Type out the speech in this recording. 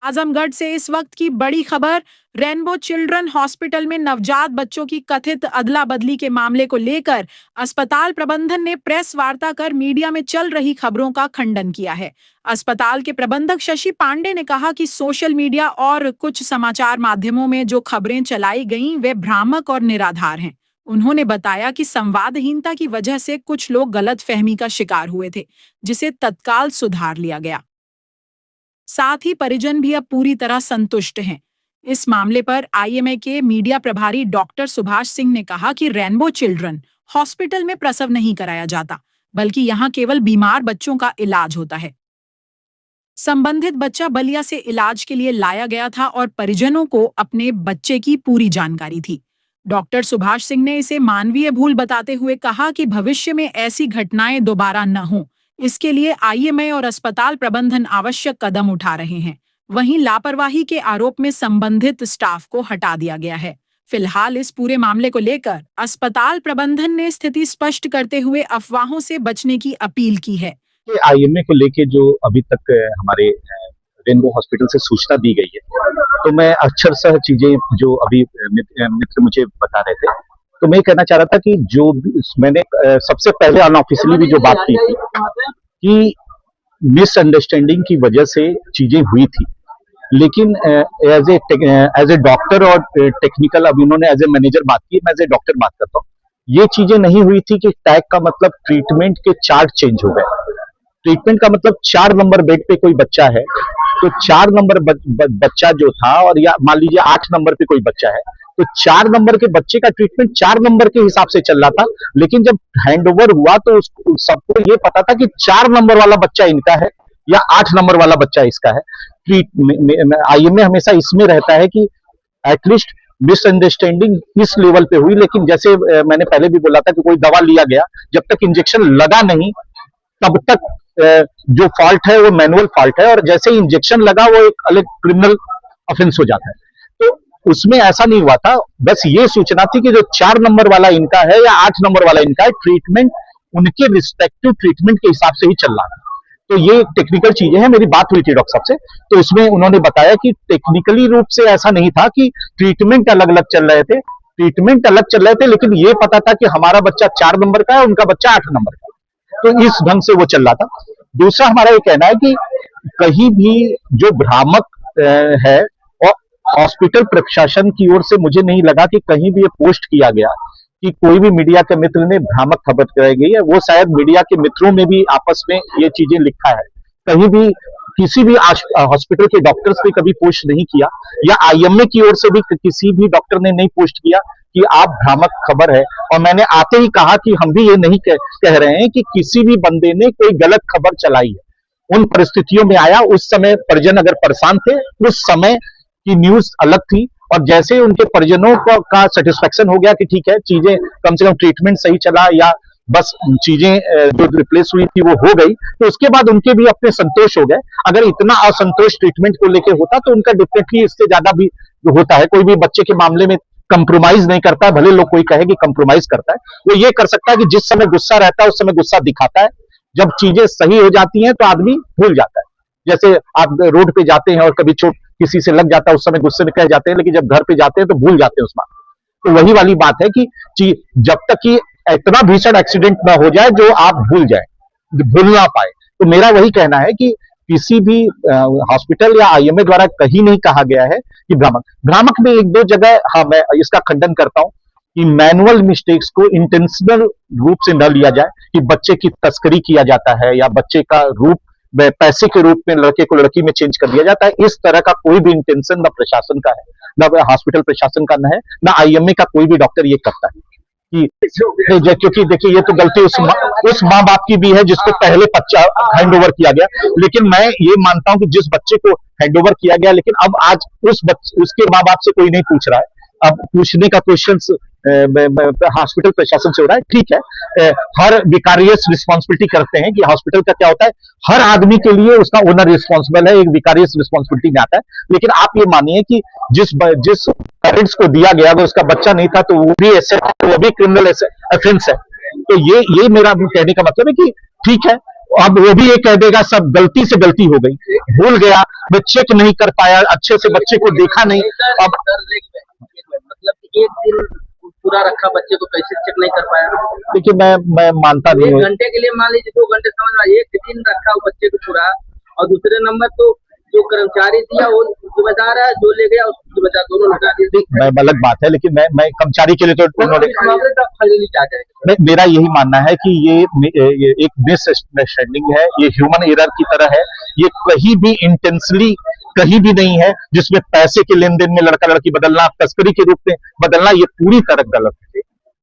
आजमगढ़ से इस वक्त की बड़ी खबर। रेनबो चिल्ड्रन हॉस्पिटल में नवजात बच्चों की कथित अदला बदली के मामले को लेकर अस्पताल प्रबंधन ने प्रेस वार्ता कर मीडिया में चल रही खबरों का खंडन किया है। अस्पताल के प्रबंधक शशि पांडे ने कहा कि सोशल मीडिया और कुछ समाचार माध्यमों में जो खबरें चलाई गईं वे भ्रामक और निराधार हैं। उन्होंने बताया कि संवादहीनता की वजह से कुछ लोग गलतफहमी का शिकार हुए थे, जिसे तत्काल सुधार लिया गया। साथ ही परिजन भी अब पूरी तरह संतुष्ट हैं। इस मामले पर आईएमए के मीडिया प्रभारी डॉक्टर सुभाष सिंह ने कहा कि रेनबो चिल्ड्रन हॉस्पिटल में प्रसव नहीं कराया जाता, बल्कि यहां केवल बीमार बच्चों का इलाज होता है। संबंधित बच्चा बलिया से इलाज के लिए लाया गया था और परिजनों को अपने बच्चे की पूरी जानकारी थी। डॉक्टर सुभाष सिंह ने इसे मानवीय भूल बताते हुए कहा कि भविष्य में ऐसी घटनाएं दोबारा न हों, इसके लिए आईएमए और अस्पताल प्रबंधन आवश्यक कदम उठा रहे हैं। वहीं लापरवाही के आरोप में संबंधित स्टाफ को हटा दिया गया है। फिलहाल इस पूरे मामले को लेकर अस्पताल प्रबंधन ने स्थिति स्पष्ट करते हुए अफवाहों से बचने की अपील की है। आईएमए को लेके जो अभी तक हमारे रेनबो हॉस्पिटल से सूचना दी गई है, तो मैं अक्षरशः चीजें जो अभी मित्र मुझे बता रहे थे, तो मैं कहना चाह रहा था कि जो मैंने सबसे पहले अनऑफिशियली भी जो बात की थी कि मिसअंडरस्टैंडिंग की वजह से चीजें हुई थी, लेकिन एज ए डॉक्टर और टेक्निकल, अब इन्होंने एज ए मैनेजर बात की, मैं एज ए डॉक्टर बात करता हूँ। ये चीजें नहीं हुई थी कि टैग का मतलब ट्रीटमेंट के चार्ट चेंज हो गए। ट्रीटमेंट का मतलब 4 नंबर बेड पे कोई बच्चा है तो 4 नंबर बच्चा जो था, और या मान लीजिए 8 नंबर पे कोई बच्चा है तो 4 नंबर के बच्चे का ट्रीटमेंट 4 नंबर के हिसाब से चल रहा था। लेकिन जब हैंडओवर हुआ तो सबको ये पता था कि 4 नंबर वाला बच्चा इनका है या 8 नंबर वाला बच्चा इसका है। आईएमए हमेशा इसमें रहता है कि एटलीस्ट मिसअंडरस्टैंडिंग इस लेवल पे हुई, लेकिन जैसे मैंने पहले भी बोला था कि कोई दवा लिया गया, जब तक इंजेक्शन लगा नहीं तब तक जो फॉल्ट है वो मैनुअल फॉल्ट है, और जैसे ही इंजेक्शन लगा वो एक अलग क्रिमिनल ऑफेंस हो जाता है। तो उसमें ऐसा नहीं हुआ था, बस ये सूचना थी कि जो 4 नंबर वाला इनका है या 8 नंबर वाला इनका है, ट्रीटमेंट उनके रिस्पेक्टिव ट्रीटमेंट के हिसाब से ही चल रहा था। तो ये टेक्निकल चीजें हैं। मेरी बात हुई थी डॉक्टर साहब से, तो इसमें उन्होंने बताया कि टेक्निकली रूप से ऐसा नहीं था कि ट्रीटमेंट अलग अलग चल रहे थे, ट्रीटमेंट अलग चल रहे थे, लेकिन ये पता था कि हमारा बच्चा 4 नंबर का है, उनका बच्चा 8 नंबर का है। तो इस ढंग से वो चल रहा था। दूसरा हमारा ये कहना है कि कहीं भी जो भ्रामक है, और हॉस्पिटल प्रशासन की ओर से मुझे नहीं लगा कि कहीं भी ये पोस्ट किया गया कि कोई भी मीडिया के मित्र ने भ्रामक खबर कराई गई है। वो शायद मीडिया के मित्रों में भी आपस में ये चीजें लिखा है, कहीं भी किसी भी हॉस्पिटल के डॉक्टर्स ने कभी पोस्ट नहीं किया, या आईएमए की ओर से भी किसी भी डॉक्टर ने नहीं पोस्ट किया कि आप भ्रामक खबर है। और मैंने आते ही कहा कि हम भी ये नहीं कह रहे हैं कि किसी भी बंदे ने कोई गलत खबर चलाई है। उन परिस्थितियों में आया, उस समय परिजन अगर परेशान थे, उस समय की न्यूज अलग थी, और जैसे ही उनके परिजनों का सेटिस्फेक्शन हो गया कि ठीक है, चीजें कम से कम ट्रीटमेंट सही चला या बस चीजें जो रिप्लेस हुई थी वो हो गई, तो उसके बाद उनके भी अपने संतोष हो गए। अगर इतना असंतोष ट्रीटमेंट को लेकर होता तो उनका डेफिनेटली इससे ज्यादा भी होता है। कोई भी बच्चे के मामले में कंप्रोमाइज नहीं करता है, भले लोग कोई कहे कि कंप्रोमाइज करता है। वो ये कर सकता है कि जिस समय गुस्सा रहता है उस समय गुस्सा दिखाता है, जब चीजें सही हो जाती हैं तो आदमी भूल जाता है। जैसे आप रोड पे जाते हैं और कभी चोट किसी से लग जाता है, उस समय गुस्से में कह जाते हैं, लेकिन जब घर पे जाते हैं तो भूल जाते हैं उस बात। तो वही वाली बात है कि जब तक कि इतना भीषण एक्सीडेंट ना हो जाए जो आप भूल जाए, भूल ना पाए। तो मेरा वही कहना है कि किसी भी हॉस्पिटल या आईएमए द्वारा कहीं नहीं कहा गया है कि भ्रामक में 1-2 जगह, हाँ, मैं इसका खंडन करता हूं कि मैनुअल मिस्टेक्स को इंटेंशनल रूप से न लिया जाए, कि बच्चे की तस्करी किया जाता है या बच्चे का रूप पैसे के रूप में लड़के को लड़की में चेंज कर दिया जाता है। इस तरह का कोई भी इंटेंशन न प्रशासन का है, न हॉस्पिटल प्रशासन का न है, न आईएमए का कोई भी डॉक्टर ये करता है। क्योंकि देखिए, ये तो गलती उस माँ बाप की भी है जिसको पहले बच्चा हैंडओवर किया गया। लेकिन मैं ये मानता हूं कि जिस बच्चे को हैंडओवर किया गया, लेकिन अब आज उसके माँ बाप से कोई नहीं पूछ रहा है। अब पूछने का क्वेश्चन हॉस्पिटल प्रशासन से हो रहा है। ठीक है, हर विकारियस रिस्पॉन्सिबिलिटी करते हैं कि हॉस्पिटल का क्या होता है, हर आदमी के लिए उसका ओनर रिस्पॉन्सिबल है, एक विकारियस रिस्पॉन्सिबिलिटी में आता है। लेकिन आप ये मानिए कि जिस पेरेंट्स को दिया गया अगर उसका बच्चा नहीं था तो वो भी क्रिमिनल ऑफेंस है। तो ये मेरा कहने का मतलब है कि ठीक है, अब वो भी ये कह देगा सब गलती से गलती हो गई, भूल गया, मैं चेक नहीं कर पाया, अच्छे से बच्चे को देखा नहीं। अब मतलब एक दिन पूरा रखा बच्चे को, कैसे चेक नहीं कर पाया? देखिए मैं मानता नहीं एक हूँ। घंटे के लिए मान लीजिए, 2 घंटे समझ में, एक दिन रखा हो बच्चे को पूरा, और दूसरे नंबर तो जो कर्मचारी दिया वो जिम्मेदार है, जो ले गया उसको जिम्मेदार, दोनों लगा दिए। मैं अलग बात है, लेकिन मैं कर्मचारी के लिए तो उन्होंने इस मामले का फाइनली क्या जाएगा? मेरा यही मानना है कि ये एक मिसअंडरस्टैंडिंग है, ये ह्यूमन एरर की तरह है, ये कहीं भी इंटेंशनली कहीं भी नहीं है, जिसमें पैसे के लेन देन में लड़का लड़की बदलना, तस्करी के रूप में बदलना, ये पूरी तरह गलत है।